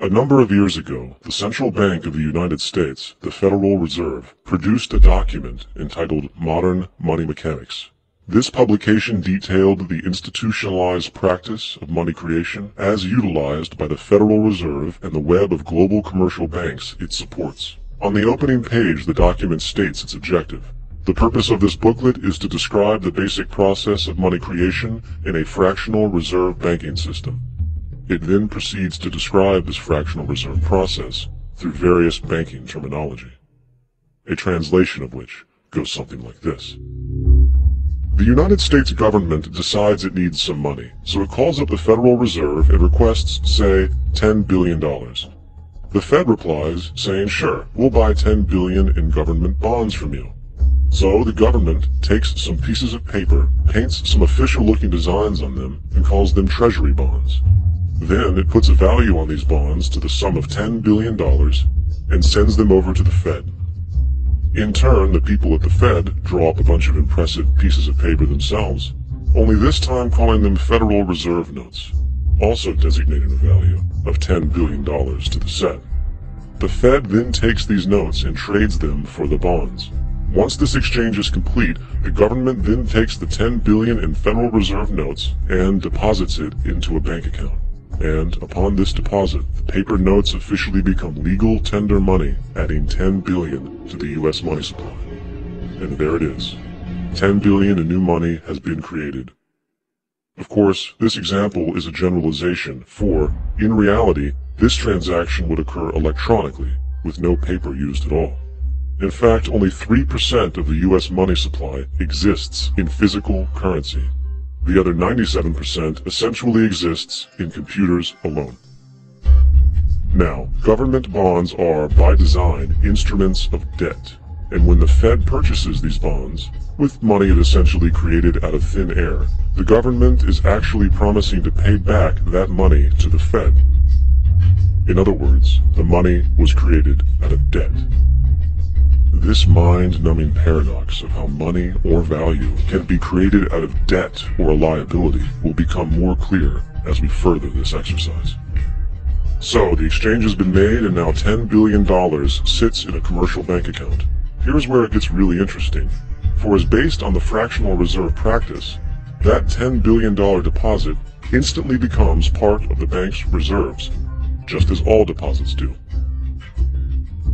A number of years ago, the Central Bank of the United States, the Federal Reserve, produced a document entitled Modern Money Mechanics. This publication detailed the institutionalized practice of money creation as utilized by the Federal Reserve and the web of global commercial banks it supports. On the opening page, the document states its objective. The purpose of this booklet is to describe the basic process of money creation in a fractional reserve banking system. It then proceeds to describe this fractional reserve process through various banking terminology, a translation of which goes something like this. The United States government decides it needs some money, so it calls up the Federal Reserve and requests, say, $10 billion. The Fed replies, saying, sure, we'll buy $10 billion in government bonds from you. So the government takes some pieces of paper, paints some official-looking designs on them, and calls them treasury bonds. Then it puts a value on these bonds to the sum of $10 billion and sends them over to the Fed. In turn, the people at the Fed draw up a bunch of impressive pieces of paper themselves, only this time calling them Federal Reserve notes, also designating a value of $10 billion to the set. The Fed then takes these notes and trades them for the bonds. Once this exchange is complete, the government then takes the $10 billion in Federal Reserve notes and deposits it into a bank account. And upon this deposit, the paper notes officially become legal tender money, adding $10 billion to the U.S. money supply. And there it is. $10 billion in new money has been created. Of course, this example is a generalization, for, in reality, this transaction would occur electronically, with no paper used at all. In fact, only 3% of the U.S. money supply exists in physical currency. The other 97% essentially exists in computers alone. Now, government bonds are, by design, instruments of debt, and when the Fed purchases these bonds, with money it essentially created out of thin air, the government is actually promising to pay back that money to the Fed. In other words, the money was created out of debt. This mind-numbing paradox of how money or value can be created out of debt or a liability will become more clear as we further this exercise. So, the exchange has been made and now $10 billion sits in a commercial bank account. Here's where it gets really interesting, for as based on the fractional reserve practice, that $10 billion deposit instantly becomes part of the bank's reserves, just as all deposits do.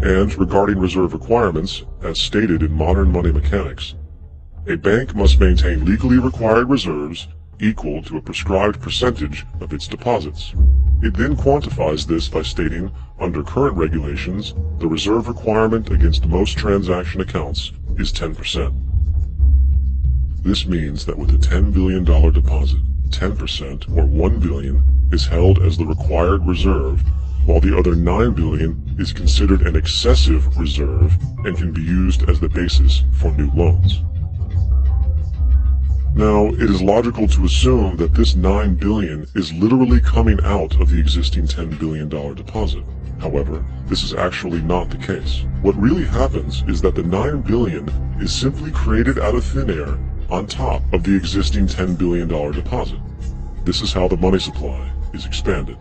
And regarding reserve requirements, as stated in modern money mechanics, a bank must maintain legally required reserves equal to a prescribed percentage of its deposits. It then quantifies this by stating, under current regulations, the reserve requirement against most transaction accounts is 10%. This means that with a $10 billion deposit, 10% or $1 billion is held as the required reserve, while the other $9 billion is considered an excessive reserve and can be used as the basis for new loans. Now, it is logical to assume that this $9 billion is literally coming out of the existing $10 billion deposit. However, this is actually not the case. What really happens is that the $9 billion is simply created out of thin air on top of the existing $10 billion deposit. This is how the money supply is expanded.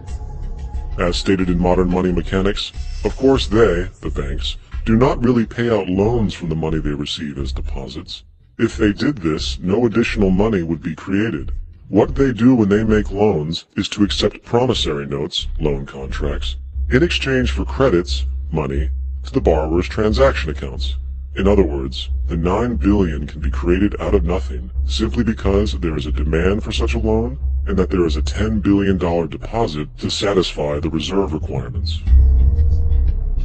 As stated in modern money mechanics, of course they, the banks, do not really pay out loans from the money they receive as deposits. If they did this, no additional money would be created. What they do when they make loans is to accept promissory notes, loan contracts, in exchange for credits, money, to the borrower's transaction accounts. In other words, the $9 billion can be created out of nothing simply because there is a demand for such a loan and that there is a $10 billion deposit to satisfy the reserve requirements.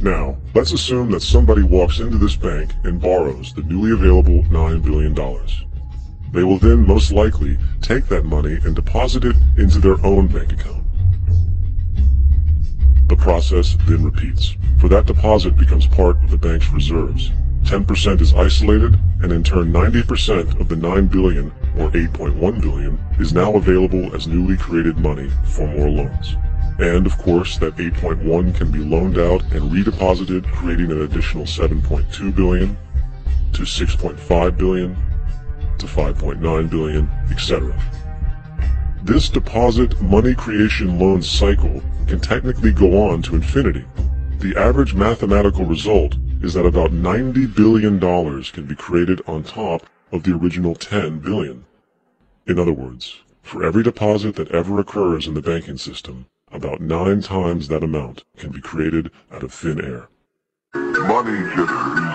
Now, let's assume that somebody walks into this bank and borrows the newly available $9 billion. They will then most likely take that money and deposit it into their own bank account. The process then repeats, for that deposit becomes part of the bank's reserves. 10% is isolated, and in turn 90% of the $9 billion, or $8.1 billion, is now available as newly created money for more loans. And of course, that 8.1 can be loaned out and redeposited, creating an additional 7.2 billion, to 6.5 billion, to 5.9 billion, etc. This deposit money creation loan cycle can technically go on to infinity. The average mathematical result is that about $90 billion can be created on top of the original $10 billion. In other words, for every deposit that ever occurs in the banking system, about 9 times that amount can be created out of thin air. Money jitters.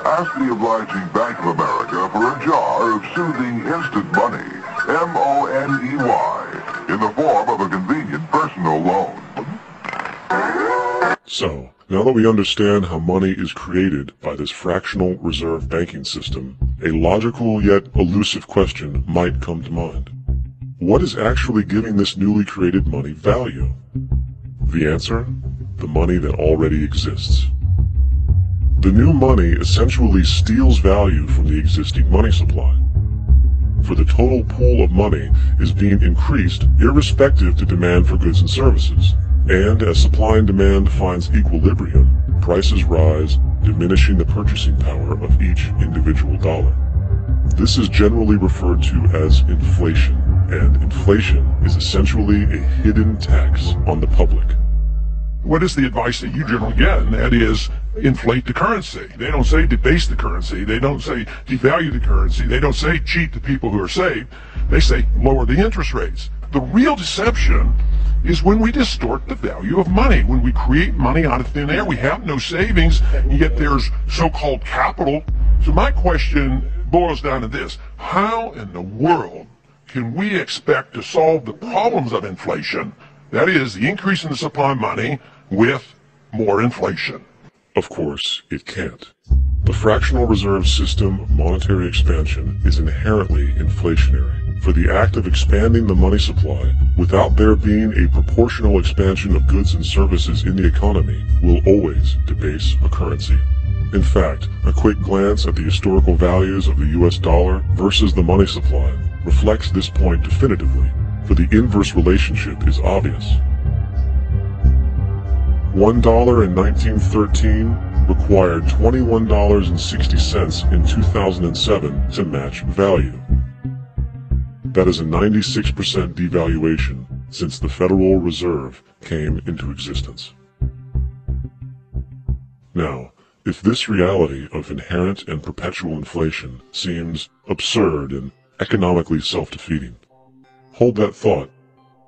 Ask the obliging Bank of America for a jar of soothing instant money, M-O-N-E-Y, in the form of a convenient personal loan. So, now that we understand how money is created by this fractional reserve banking system, a logical yet elusive question might come to mind. What is actually giving this newly created money value? The answer? The money that already exists. The new money essentially steals value from the existing money supply. For the total pool of money is being increased irrespective to demand for goods and services. And as supply and demand finds equilibrium, prices rise, diminishing the purchasing power of each individual dollar. This is generally referred to as inflation, and inflation is essentially a hidden tax on the public. What is the advice that you generally get? And that is, inflate the currency. They don't say debase the currency. They don't say devalue the currency. They don't say cheat the people who are saved. They say lower the interest rates. The real deception is when we distort the value of money. When we create money out of thin air, we have no savings, and yet there's so-called capital. So my question boils down to this: how in the world can we expect to solve the problems of inflation, that is, the increase in the supply of money, with more inflation? Of course, it can't. The fractional reserve system of monetary expansion is inherently inflationary, for the act of expanding the money supply without there being a proportional expansion of goods and services in the economy will always debase a currency. In fact, a quick glance at the historical values of the US dollar versus the money supply reflects this point definitively, for the inverse relationship is obvious. $1 in 1913 required $21.60 in 2007 to match value. That is a 96% devaluation since the Federal Reserve came into existence. Now, if this reality of inherent and perpetual inflation seems absurd and economically self-defeating, hold that thought,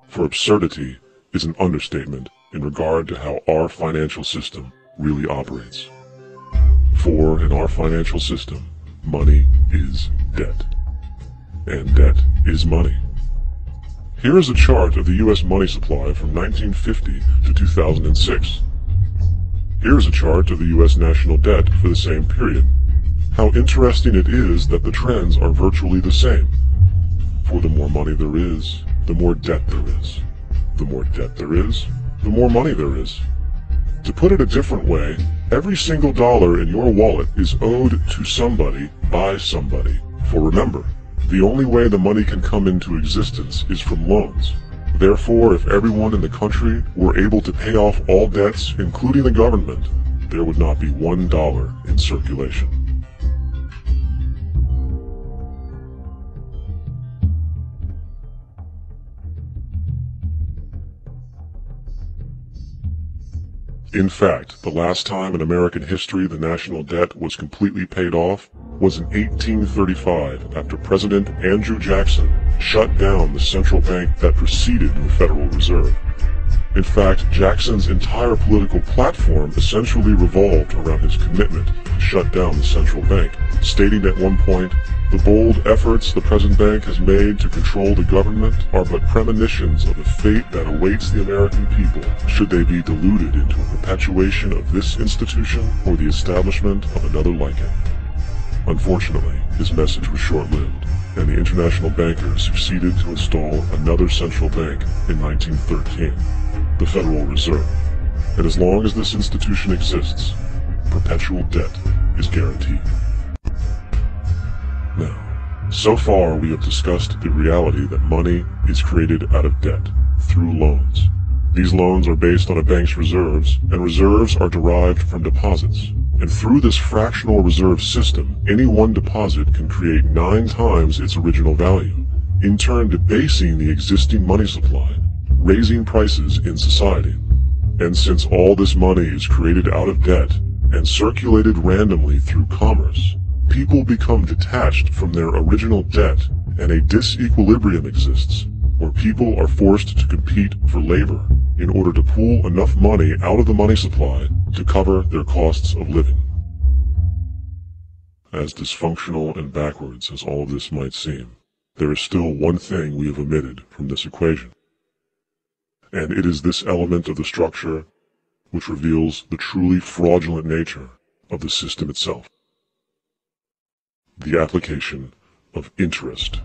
for absurdity is an understatement in regard to how our financial system really operates. For in our financial system, money is debt, and debt is money. Here is a chart of the US money supply from 1950 to 2006. Here is a chart of the US national debt for the same period. How interesting it is that the trends are virtually the same. For the more money there is, the more debt there is. The more debt there is, the more money there is. To put it a different way, every single dollar in your wallet is owed to somebody by somebody. For remember, the only way the money can come into existence is from loans. Therefore, if everyone in the country were able to pay off all debts, including the government, there would not be $1 in circulation. In fact, the last time in American history the national debt was completely paid off was in 1835 after President Andrew Jackson shut down the central bank that preceded the Federal Reserve. In fact, Jackson's entire political platform essentially revolved around his commitment to shut down the central bank, stating at one point, "The bold efforts the present bank has made to control the government are but premonitions of the fate that awaits the American people should they be deluded into a perpetuation of this institution or the establishment of another like it." Unfortunately, his message was short-lived, and the international bankers succeeded to install another central bank in 1913, the Federal Reserve. And as long as this institution exists, perpetual debt is guaranteed. Now, so far we have discussed the reality that money is created out of debt, through loans. These loans are based on a bank's reserves, and reserves are derived from deposits. And through this fractional reserve system, any one deposit can create 9 times its original value. in turn debasing the existing money supply, raising prices in society. And since all this money is created out of debt and circulated randomly through commerce, people become detached from their original debt, and a disequilibrium exists, where people are forced to compete for labor in order to pool enough money out of the money supply to cover their costs of living. As dysfunctional and backwards as all of this might seem, there is still one thing we have omitted from this equation. And it is this element of the structure which reveals the truly fraudulent nature of the system itself. The application of interest.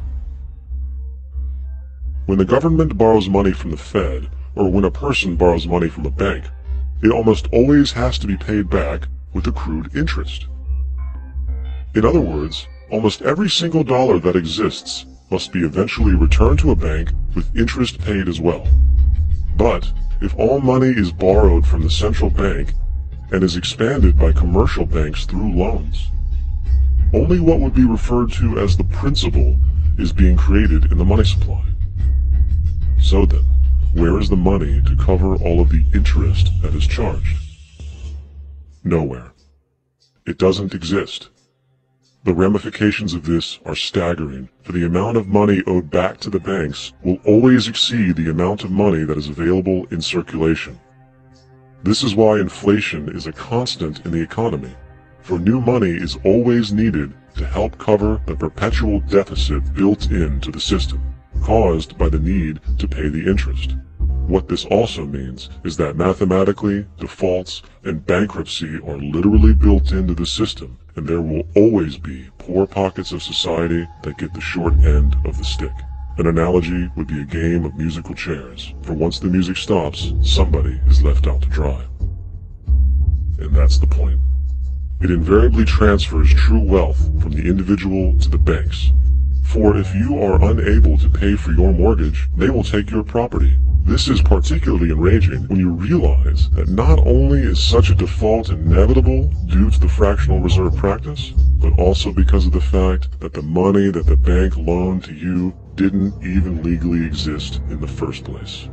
When the government borrows money from the Fed, or when a person borrows money from a bank, it almost always has to be paid back with accrued interest. In other words, almost every single dollar that exists must be eventually returned to a bank with interest paid as well. But if all money is borrowed from the central bank and is expanded by commercial banks through loans, only what would be referred to as the principal is being created in the money supply. So then, where is the money to cover all of the interest that is charged? Nowhere. It doesn't exist. The ramifications of this are staggering, for the amount of money owed back to the banks will always exceed the amount of money that is available in circulation. This is why inflation is a constant in the economy, for new money is always needed to help cover the perpetual deficit built into the system, caused by the need to pay the interest. What this also means is that mathematically, defaults and bankruptcy are literally built into the system, and there will always be poor pockets of society that get the short end of the stick. An analogy would be a game of musical chairs, for once the music stops, somebody is left out to dry. And that's the point. It invariably transfers true wealth from the individual to the banks. For if you are unable to pay for your mortgage, they will take your property. This is particularly enraging when you realize that not only is such a default inevitable due to the fractional reserve practice, but also because of the fact that the money that the bank loaned to you didn't even legally exist in the first place.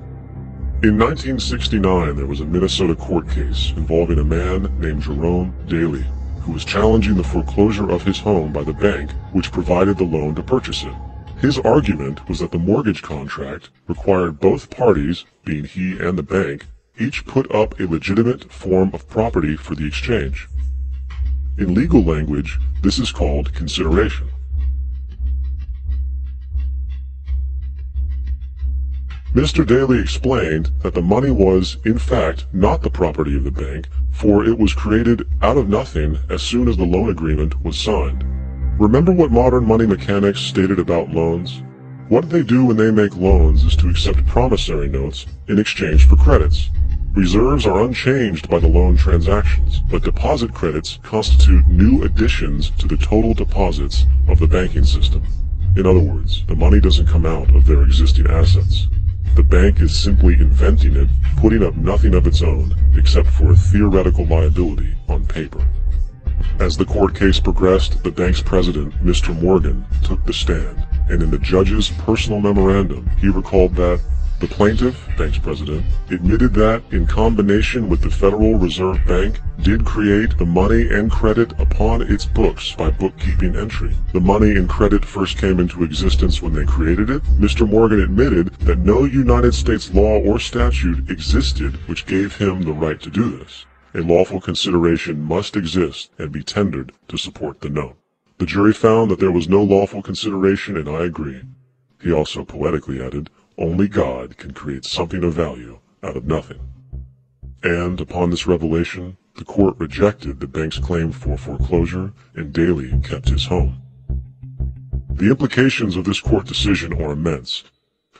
In 1969, there was a Minnesota court case involving a man named Jerome Daly, who was challenging the foreclosure of his home by the bank which provided the loan to purchase it. His argument was that the mortgage contract required both parties, being he and the bank, each put up a legitimate form of property for the exchange. In legal language, this is called consideration. Mr. Daly explained that the money was, in fact, not the property of the bank, for it was created out of nothing as soon as the loan agreement was signed. Remember what modern money mechanics stated about loans? What they do when they make loans is to accept promissory notes in exchange for credits. Reserves are unchanged by the loan transactions, but deposit credits constitute new additions to the total deposits of the banking system. In other words, the money doesn't come out of their existing assets. The bank is simply inventing it, putting up nothing of its own, except for a theoretical liability on paper. As the court case progressed, the bank's president, Mr. Morgan, took the stand, and in the judge's personal memorandum, he recalled that the plaintiff, bank's president, admitted that, in combination with the Federal Reserve Bank, did create the money and credit upon its books by bookkeeping entry. The money and credit first came into existence when they created it. Mr. Morgan admitted that no United States law or statute existed which gave him the right to do this. A lawful consideration must exist and be tendered to support the note. The jury found that there was no lawful consideration, and I agree. He also poetically added, only God can create something of value out of nothing. And upon this revelation, the court rejected the bank's claim for foreclosure, and Daly kept his home. The implications of this court decision are immense.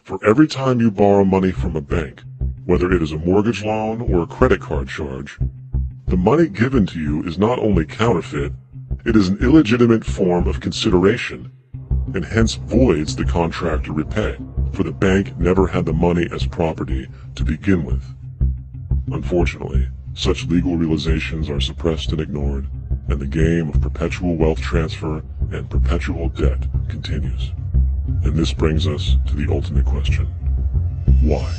For every time you borrow money from a bank, whether it is a mortgage loan or a credit card charge, the money given to you is not only counterfeit, it is an illegitimate form of consideration, and hence voids the contract to repay, for the bank never had the money as property to begin with. Unfortunately, such legal realizations are suppressed and ignored, and the game of perpetual wealth transfer and perpetual debt continues. And this brings us to the ultimate question. Why?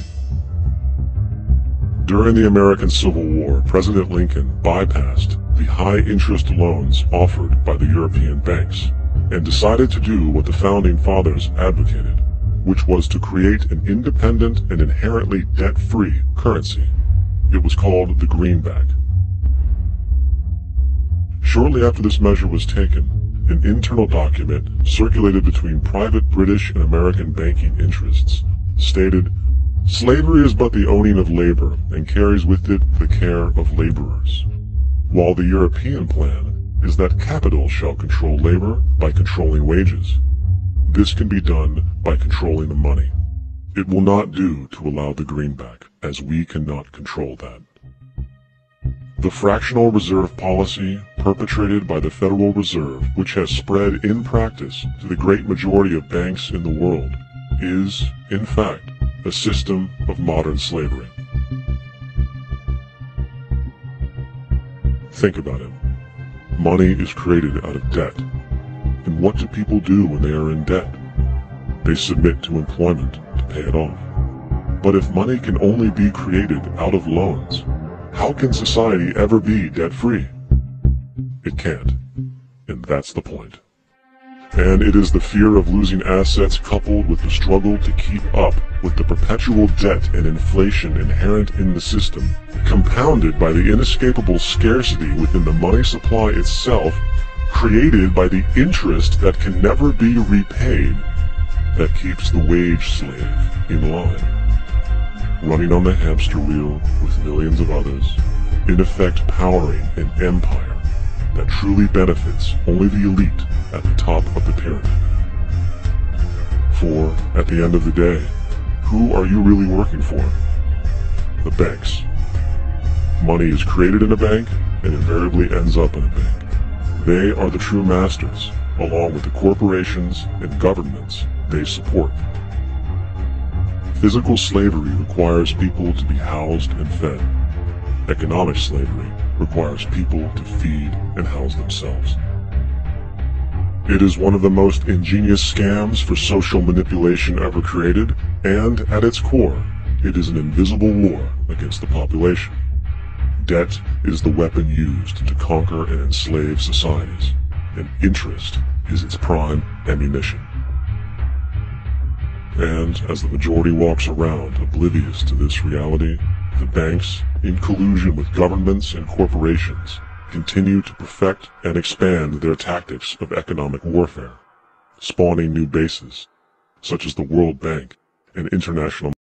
During the American Civil War, President Lincoln bypassed the high-interest loans offered by the European banks and decided to do what the Founding Fathers advocated, which was to create an independent and inherently debt-free currency. It was called the greenback. Shortly after this measure was taken, an internal document circulated between private British and American banking interests stated, "Slavery is but the owning of labor and carries with it the care of laborers, while the European plan is that capital shall control labor by controlling wages. This can be done by controlling the money. It will not do to allow the greenback, as we cannot control that." The fractional reserve policy perpetrated by the Federal Reserve, which has spread in practice to the great majority of banks in the world, is, in fact, a system of modern slavery. Think about it. Money is created out of debt. And what do people do when they are in debt? They submit to employment to pay it off. But if money can only be created out of loans, how can society ever be debt-free? It can't. And that's the point. And it is the fear of losing assets coupled with the struggle to keep up with the perpetual debt and inflation inherent in the system, compounded by the inescapable scarcity within the money supply itself, created by the interest that can never be repaid, that keeps the wage slave in line, running on the hamster wheel with millions of others, in effect powering an empire that truly benefits only the elite at the top of the pyramid. For, at the end of the day, who are you really working for? The banks. Money is created in a bank and invariably ends up in a bank. They are the true masters, along with the corporations and governments they support. Physical slavery requires people to be housed and fed. Economic slavery requires people to feed and house themselves. It is one of the most ingenious scams for social manipulation ever created, and at its core, it is an invisible war against the population. Debt is the weapon used to conquer and enslave societies, and interest is its prime ammunition. And as the majority walks around oblivious to this reality, the banks, in collusion with governments and corporations, continue to perfect and expand their tactics of economic warfare, spawning new bases, such as the World Bank and international